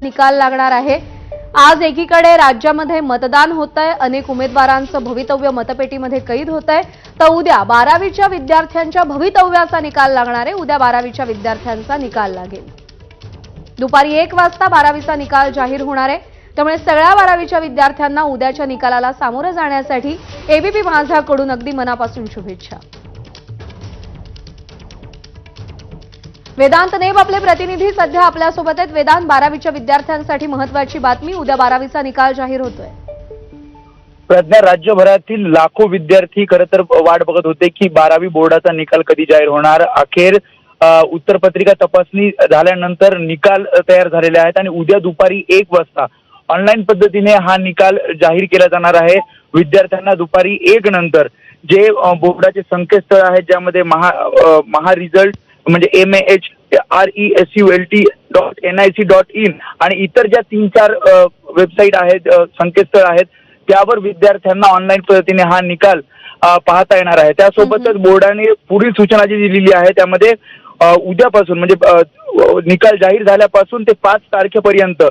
निकाल लागणार आहे। आज एकीकडे राज्यामध्ये मतदान होतंय, अनेक उमेदवारांचं भवितव्य मतपेटीमध्ये कैद होतंय, तर उद्या 12वीच्या विद्यार्थ्यांच्या भवितव्याचा निकाल लागणार आहे। उद्या 12वीच्या विद्यार्थ्यांचा निकाल लागेल। दुपारी 1 वाजता 12वीचा निकाल जाहीर होणार आहे। त्यामुळे सगळ्या 12वीच्या विद्यार्थ्यांना उद्याच्या निकालाला सामोरं जाण्यासाठी एबीपी माझाकडून अगदी मनापासून शुभेच्छा। वेदांत नेब आपले प्रतिनिधी सध्या आपल्यासोबत आहेत। वेदांत, 12वीच्या विद्यार्थ्यांसाठी महत्त्वाची बातमी, उद्या 12वीचा निकाल जाहीर होतोय। प्रज्ञा, राज्यभरातील लाखो विद्यार्थी खरं तर वाट बघत होते की 12वी बोर्डाचा निकाल कधी जाहीर होणार। अखेर उत्तरपत्रिका तपासणी झाल्यानंतर निकाल तयार झालेले आहेत आणि उद्या दुपारी 1 वाजता ऑनलाईन पद्धतीने हा निकाल जाहीर केला जाणार आहे। विद्यार्थ्यांना दुपारी 1 नंतर जे बोर्डाचे संकेतस्थळ आहेत, ज्यामध्ये महा रिझल्ट म्हणजे MAHRESULT.NIC.in आणि इतर ज्या 3-4 वेबसाईट आहेत, संकेतस्थळ आहेत, त्यावर विद्यार्थ्यांना ऑनलाईन पद्धतीने हा निकाल पाहता येणार आहे। त्यासोबतच बोर्डाने पुढील सूचना जी दिलेली आहे त्यामध्ये उद्यापासून म्हणजे निकाल जाहीर झाल्यापासून ते 5 तारखेपर्यंत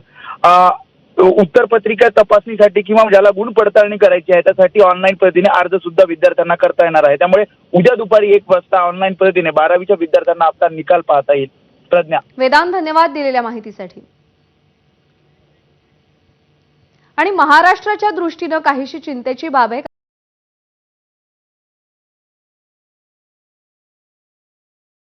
उत्तरपत्रिका तपासणीसाठी किंवा ज्याला गुण पडताळणी करायची आहे त्यासाठी ऑनलाईन पद्धतीने अर्ज सुद्धा विद्यार्थ्यांना करता येणार आहे। त्यामुळे उद्या दुपारी 1 वाजता ऑनलाईन पद्धतीने 12वीच्या विद्यार्थ्यांना आपला निकाल पाहता येईल। प्रज्ञा। वेदांत, धन्यवाद दिलेल्या माहितीसाठी। आणि महाराष्ट्राच्या दृष्टीने काहीशी चिंतेची बाब आहे।